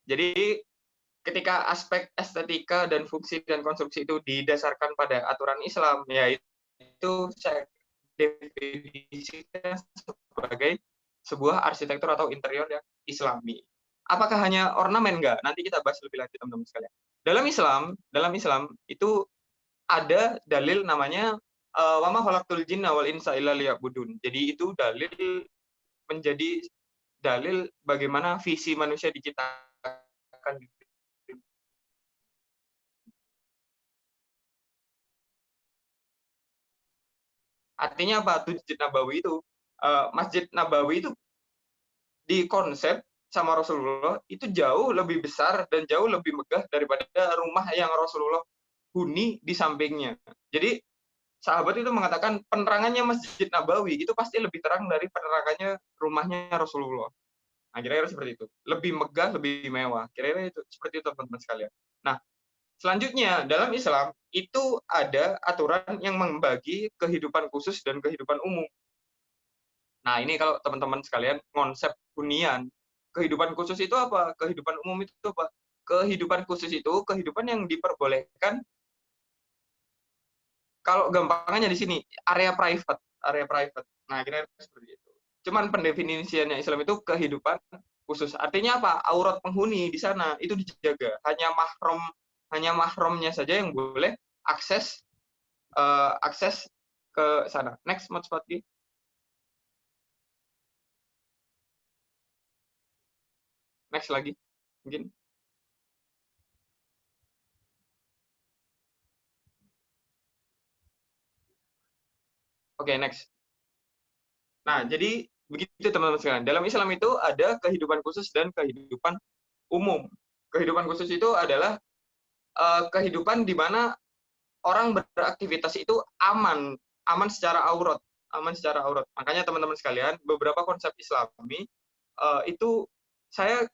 Jadi ketika aspek estetika dan fungsi dan konstruksi itu didasarkan pada aturan Islam, ya itu saya definisikan sebagai sebuah arsitektur atau interior yang Islami. Apakah hanya ornamen? Enggak. Nanti kita bahas lebih lanjut teman-teman sekalian. Dalam Islam itu ada dalil namanya wa ma khalaqtul jinna wal insa illa liya'budun. Jadi itu menjadi dalil bagaimana visi manusia diciptakan. Artinya apa? Masjid Nabawi itu di konsep sama Rasulullah itu jauh lebih besar dan jauh lebih megah daripada rumah yang Rasulullah huni di sampingnya. Jadi sahabat itu mengatakan penerangannya Masjid Nabawi itu pasti lebih terang dari penerangannya rumahnya Rasulullah. Nah, kira-kira seperti itu. Lebih megah, lebih mewah. Kira-kira itu seperti itu teman-teman sekalian. Nah, selanjutnya dalam Islam itu ada aturan yang membagi kehidupan khusus dan kehidupan umum. Nah, ini kalau teman-teman sekalian konsep hunian, kehidupan khusus itu apa? Kehidupan umum itu apa? Kehidupan khusus itu kehidupan yang diperbolehkan, kalau gampangnya di sini, area private, area private. Nah, kira-kira seperti itu. Cuman pendefinisiannya Islam itu kehidupan khusus. Artinya apa? Aurat penghuni di sana itu dijaga. Hanya mahramnya saja yang boleh akses akses ke sana. Next, Mas Fatki. Next lagi, mungkin. Oke, next. Nah, jadi begitu teman-teman sekalian. Dalam Islam itu ada kehidupan khusus dan kehidupan umum. Kehidupan khusus itu adalah kehidupan di mana orang beraktivitas itu aman secara aurat, aman secara aurat. Makanya teman-teman sekalian, beberapa konsep Islami itu saya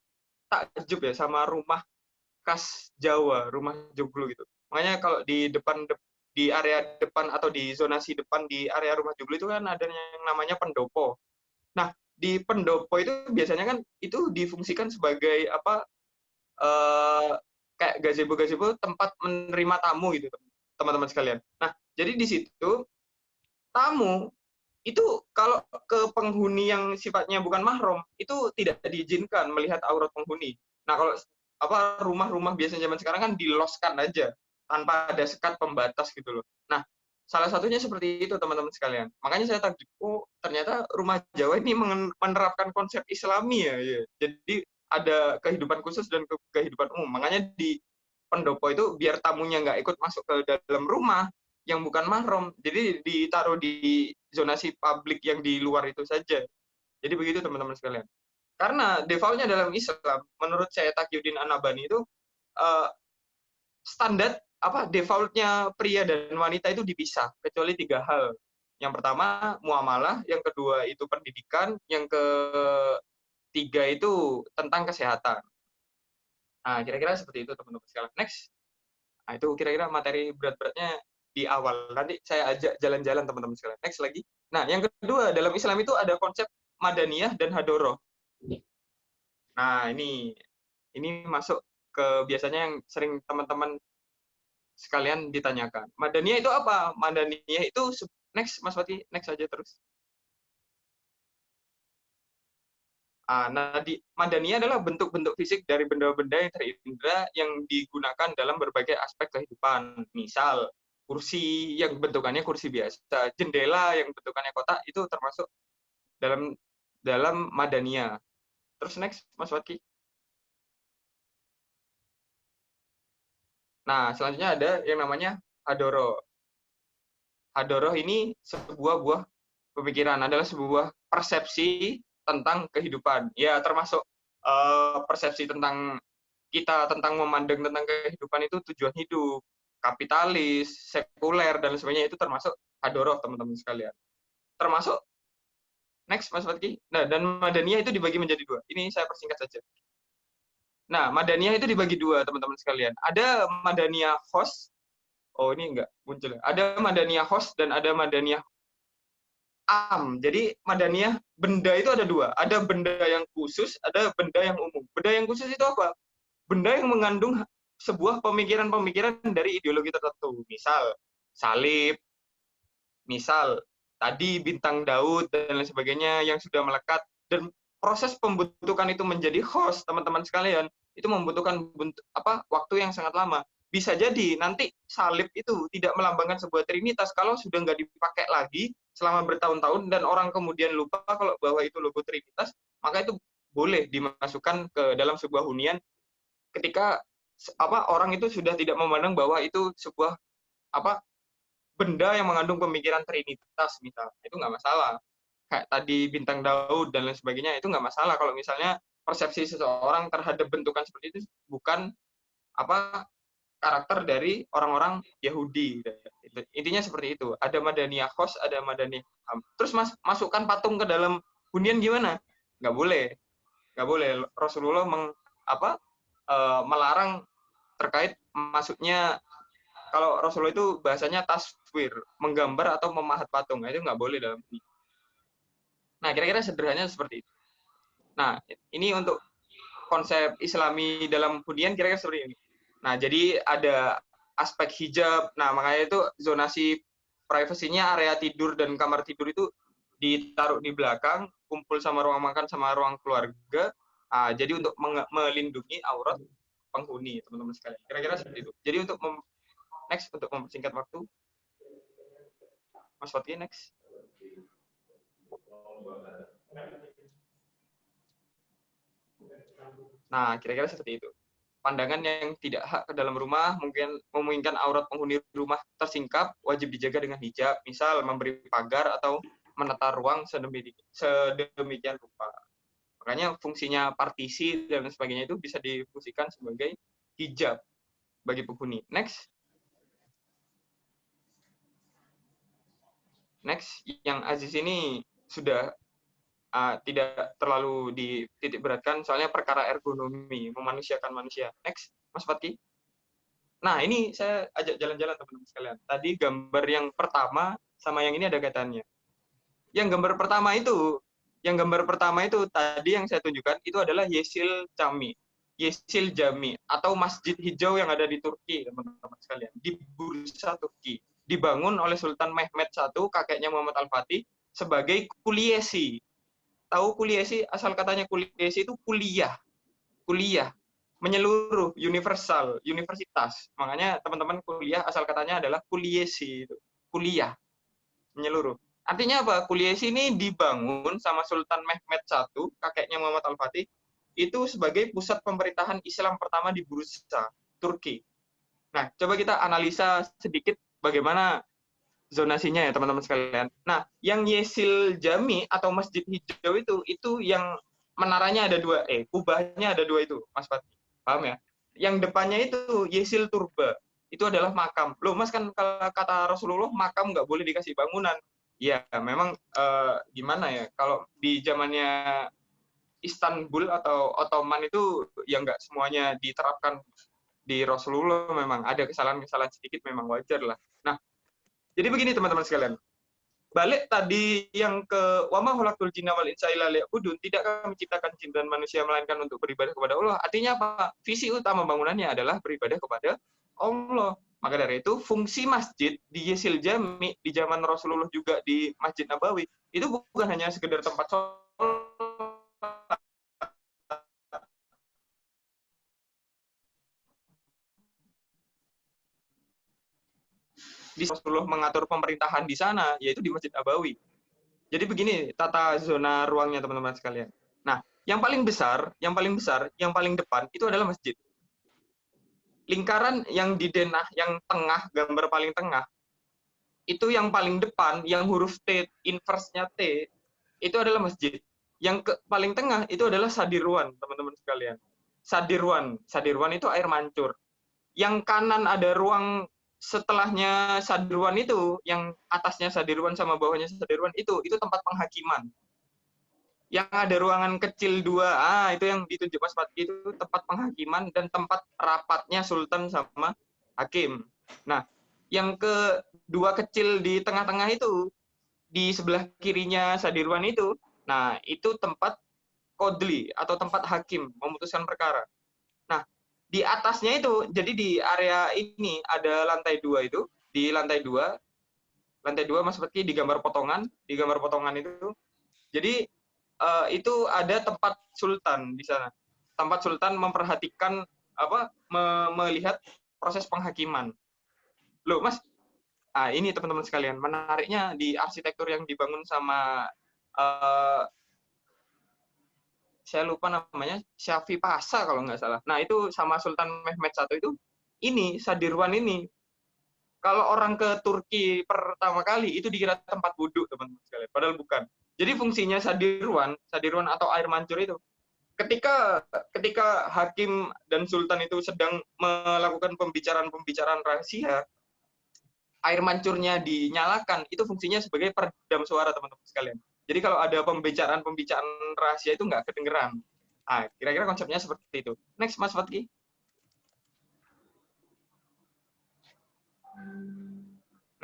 takjub ya sama rumah khas Jawa, rumah joglo gitu. Makanya kalau di area depan atau di zonasi depan di area rumah joglo itu kan ada yang namanya pendopo. Nah, di pendopo itu biasanya kan itu difungsikan sebagai apa, kayak gazebo-gazebo tempat menerima tamu gitu, teman-teman sekalian. Nah, jadi di situ tamu itu kalau ke penghuni yang sifatnya bukan mahram itu tidak diizinkan melihat aurat penghuni. Nah, kalau apa rumah-rumah biasanya zaman sekarang kan diloskan aja tanpa ada sekat pembatas gitu loh. Nah, salah satunya seperti itu teman-teman sekalian. Makanya saya takjub, oh ternyata rumah Jawa ini menerapkan konsep Islami ya. Ya. Jadi ada kehidupan khusus dan kehidupan umum. Makanya di pendopo itu biar tamunya nggak ikut masuk ke dalam rumah yang bukan mahram, jadi ditaruh di zonasi publik yang di luar itu saja. Jadi begitu teman-teman sekalian. Karena defaultnya dalam Islam, menurut saya Taqiyuddin An-Nabhani itu standar apa defaultnya pria dan wanita itu dipisah kecuali 3 hal. Yang pertama muamalah, yang kedua itu pendidikan, yang ketiga itu tentang kesehatan. Nah, kira-kira seperti itu teman-teman sekalian. Next. Nah, itu kira-kira materi berat-beratnya di awal. Nanti saya ajak jalan-jalan teman-teman sekalian. Next lagi. Nah, yang kedua, dalam Islam itu ada konsep madaniyah dan hadoroh. Nah, ini masuk ke biasanya yang sering teman-teman sekalian ditanyakan. Madaniyah itu apa? Madaniyah itu next Mas Fatih, next aja terus. Nah, madaniyah adalah bentuk-bentuk fisik dari benda-benda yang terindra yang digunakan dalam berbagai aspek kehidupan. Misal, kursi yang bentukannya kursi biasa, jendela yang bentukannya kotak itu termasuk dalam dalam madaniyah. Terus next, Mas Watki. Nah, selanjutnya ada yang namanya hadoroh. Hadoroh ini sebuah buah pemikiran, adalah sebuah persepsi tentang kehidupan. Ya, termasuk persepsi tentang kita tentang memandang tentang kehidupan itu tujuan hidup, kapitalis, sekuler dan sebagainya itu termasuk hadoroh teman-teman sekalian. Termasuk next Mas Fatki. Nah, dan madaniyah itu dibagi menjadi 2. Ini saya persingkat saja. Nah, madaniyah itu dibagi 2 teman-teman sekalian. Ada madaniyah khos. Oh, ini enggak muncul. Ada madaniyah khos dan ada madaniyah am. Jadi madaniyah benda itu ada 2. Ada benda yang khusus, ada benda yang umum. Benda yang khusus itu apa? benda yang mengandung sebuah pemikiran-pemikiran dari ideologi tertentu. Misal salib, misal tadi bintang Daud dan lain sebagainya yang sudah melekat, dan proses pembentukan itu menjadi host, teman-teman sekalian, itu membutuhkan waktu yang sangat lama. Bisa jadi nanti salib itu tidak melambangkan sebuah trinitas kalau sudah nggak dipakai lagi selama bertahun-tahun dan orang kemudian lupa kalau bahwa itu logo trinitas, maka itu boleh dimasukkan ke dalam sebuah hunian ketika orang itu sudah tidak memandang bahwa itu sebuah benda yang mengandung pemikiran trinitas, misalnya, itu nggak masalah. Kayak tadi bintang Daud dan lain sebagainya, itu nggak masalah kalau misalnya persepsi seseorang terhadap bentukan seperti itu bukan karakter dari orang-orang Yahudi. Intinya seperti itu. Ada Madaniyah Khos, ada Madaniyah Ham. Terus masukkan patung ke dalam hunian gimana? Nggak boleh. Nggak boleh. Rasulullah melarang terkait masuknya, kalau Rasulullah itu bahasanya taswir, menggambar atau memahat patung. Nah, itu nggak boleh dalam ini. Nah, kira-kira sederhananya seperti itu. Nah, ini untuk konsep Islami dalam hunian kira-kira seperti ini. Nah, jadi ada aspek hijab. Nah, makanya itu zonasi privasinya area tidur dan kamar tidur itu ditaruh di belakang, kumpul sama ruang makan sama ruang keluarga. Nah, jadi untuk melindungi aurat penghuni, teman-teman sekalian. Kira-kira seperti itu. Jadi untuk next, untuk mempersingkat waktu, Mas Fatih next. Nah, kira-kira seperti itu. Pandangan yang tidak hak ke dalam rumah mungkin memungkinkan aurat penghuni rumah tersingkap, wajib dijaga dengan hijab, misal memberi pagar atau menata ruang sedemikian rupa. Makanya fungsinya partisi dan sebagainya itu bisa difungsikan sebagai hijab bagi penghuni. Next. Next, yang Aziz ini sudah tidak terlalu dititik beratkan, soalnya perkara ergonomi, memanusiakan manusia. Next, Mas Fatki. Nah, ini saya ajak jalan-jalan teman-teman sekalian. Tadi gambar yang pertama sama yang ini ada kaitannya. Yang gambar pertama itu tadi yang saya tunjukkan itu adalah Yeşil Cami atau Masjid Hijau yang ada di Turki, teman-teman sekalian, di Bursa, Turki. Dibangun oleh Sultan Mehmed I, kakeknya Muhammad Al-Fatih, sebagai kuliesi. Tahu kuliesi, asal katanya kuliesi itu kuliah, menyeluruh, universal, universitas. Makanya teman-teman kuliah asal katanya adalah kuliesi, itu kuliah, menyeluruh. Artinya apa? Kuliesi ini dibangun sama Sultan Mehmed I, kakeknya Muhammad Al-Fatih, itu sebagai pusat pemerintahan Islam pertama di Bursa, Turki. Nah, coba kita analisa sedikit bagaimana zonasinya ya teman-teman sekalian. Nah, yang Yeşil Cami atau Masjid Hijau itu yang menaranya ada dua, kubahnya ada dua itu, Mas Fatih. Paham ya? Yang depannya itu Yeşil Turba. Itu adalah makam. Loh, Mas, kan kata Rasulullah makam nggak boleh dikasih bangunan. Ya, memang gimana ya? Kalau di zamannya Istanbul atau Ottoman itu ya nggak semuanya diterapkan di Rasulullah, memang ada kesalahan-kesalahan sedikit, memang wajar lah. Nah, jadi begini teman-teman sekalian. Balik tadi yang ke wama khalaqtul jinna wal insa illa liya'budun, tidak kami menciptakan jin dan manusia melainkan untuk beribadah kepada Allah. Artinya apa? Visi utama bangunannya adalah beribadah kepada Allah. Maka dari itu fungsi masjid di Yeşil Cami di zaman Rasulullah juga di Masjid Nabawi itu bukan hanya sekedar tempat sholat, di Rasulullah mengatur pemerintahan di sana, yaitu di Masjid Nabawi. Jadi begini tata zona ruangnya teman-teman sekalian. Nah, yang paling besar, yang paling depan itu adalah masjid. Lingkaran yang di denah, yang tengah, gambar paling tengah, itu yang paling depan, yang huruf T, inverse-nya T, itu adalah masjid. Yang paling tengah itu adalah Sadirwan, teman-teman sekalian. Sadirwan itu air mancur. Yang kanan ada ruang setelahnya Sadirwan itu, yang atasnya Sadirwan sama bawahnya Sadirwan itu tempat penghakiman. Yang ada ruangan kecil dua, itu yang ditunjuk Mas Fatki, itu tempat penghakiman dan tempat rapatnya Sultan sama Hakim. Nah, yang kedua kecil di tengah-tengah itu, di sebelah kirinya Sadirwan itu, nah itu tempat Kodli atau tempat hakim memutuskan perkara. Nah, Di atasnya itu, jadi di area ini ada lantai 2 itu, di lantai dua Mas Fatki di gambar potongan itu. Jadi itu ada tempat sultan di sana. Tempat sultan memperhatikan melihat proses penghakiman. Loh, Mas, ini teman-teman sekalian, menariknya di arsitektur yang dibangun sama saya lupa namanya, Syafi Pasha kalau nggak salah. Nah, itu sama Sultan Mehmed I itu, ini, Sadirwan ini. Kalau orang ke Turki pertama kali, itu dikira tempat wudhu, teman-teman sekalian. Padahal bukan. Jadi fungsinya Sadirwan atau air mancur itu, ketika hakim dan sultan itu sedang melakukan pembicaraan rahasia, air mancurnya dinyalakan, itu fungsinya sebagai peredam suara, teman-teman sekalian. Jadi kalau ada pembicaraan rahasia itu nggak kedengeran. Kira-kira konsepnya seperti itu. Next, Mas Fatki.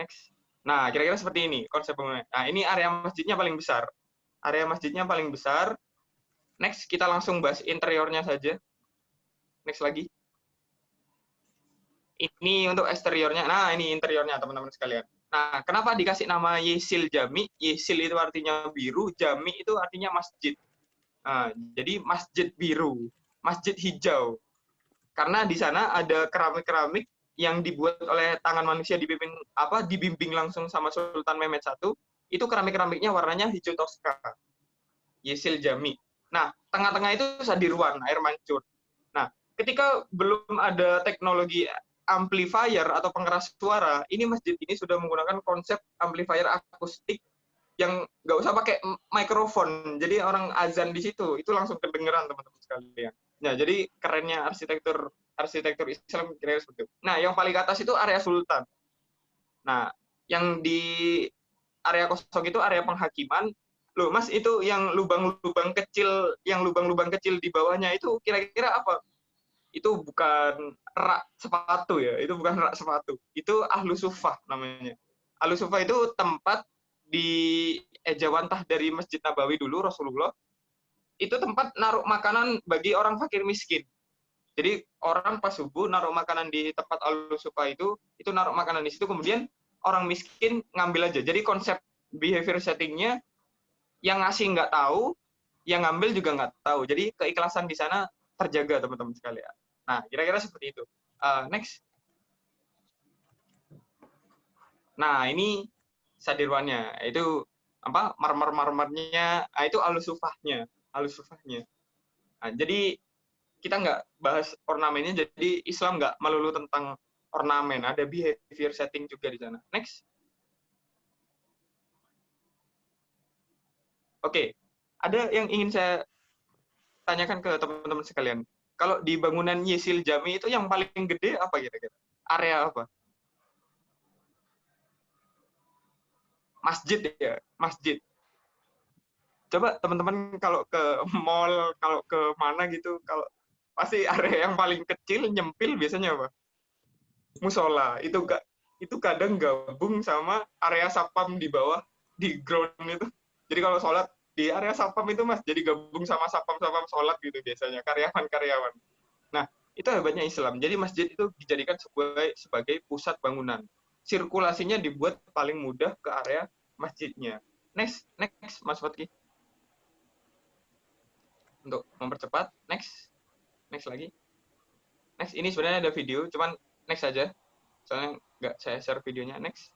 Next. Nah, kira-kira seperti ini konsep bangunannya. Nah, ini area masjidnya paling besar. Area masjidnya paling besar. Next, kita langsung bahas interiornya saja. Next lagi. Ini untuk eksteriornya. Nah, ini interiornya, teman-teman sekalian. Nah, kenapa dikasih nama Yesil Jami? Yesil itu artinya biru, Jami itu artinya masjid. Nah, jadi masjid biru, masjid hijau. Karena di sana ada keramik-keramik yang dibuat oleh tangan manusia dibimbing langsung sama Sultan Mehmed I. Itu keramik-keramiknya warnanya hijau toska. Yesil Jami. Nah, tengah-tengah itu Sadirwan, air mancur. Nah, ketika belum ada teknologi amplifier atau pengeras suara, ini masjid ini sudah menggunakan konsep amplifier akustik yang nggak usah pakai mikrofon. Jadi orang azan di situ itu langsung kedengeran, teman-teman sekalian. Nah, jadi kerennya arsitektur Islam kira-kira seperti itu. Nah, yang paling atas itu area sultan. Nah, yang di area kosong itu area penghakiman. Loh, Mas, itu yang lubang-lubang kecil di bawahnya itu kira-kira apa? Itu bukan rak sepatu ya, itu bukan rak sepatu. Itu ahlu sufah namanya. Ahlu sufah itu tempat di ejawantah dari Masjid Nabawi dulu Rasulullah. Itu tempat naruh makanan bagi orang fakir miskin. Jadi orang pas subuh naruh makanan di tempat ahlu sufah itu naruh makanan di situ, kemudian orang miskin ngambil aja. Jadi konsep behavior settingnya yang ngasih nggak tahu, yang ngambil juga nggak tahu. Jadi keikhlasan di sana terjaga, teman-teman sekalian. Nah, kira-kira seperti itu. Next. Nah, ini sadirwannya. Itu apa? Marmer-marmernya. Itu alus sufahnya. Nah, jadi kita nggak bahas ornamennya. Jadi Islam nggak melulu tentang ornamen. Ada behavior setting juga di sana. Next. Oke. Ada yang ingin saya tanyakan ke teman-teman sekalian. Kalau di bangunan Yesil Jami itu yang paling gede apa kira-kira? Area apa? Masjid ya, masjid. Coba teman-teman kalau ke mall, kalau ke mana gitu, kalau pasti area yang paling kecil nyempil biasanya apa? Musola. Itu kadang gabung sama area sapam di bawah di ground itu. Jadi kalau sholat di area sapam itu Mas, jadi gabung sama sapam-sapam sholat gitu biasanya, karyawan-karyawan. Nah, itu hebatnya Islam. Jadi masjid itu dijadikan sebagai pusat bangunan. Sirkulasinya dibuat paling mudah ke area masjidnya. Next, Mas Fatki. Untuk mempercepat, next lagi. Next, ini sebenarnya ada video, cuman next saja. Soalnya nggak saya share videonya. Next.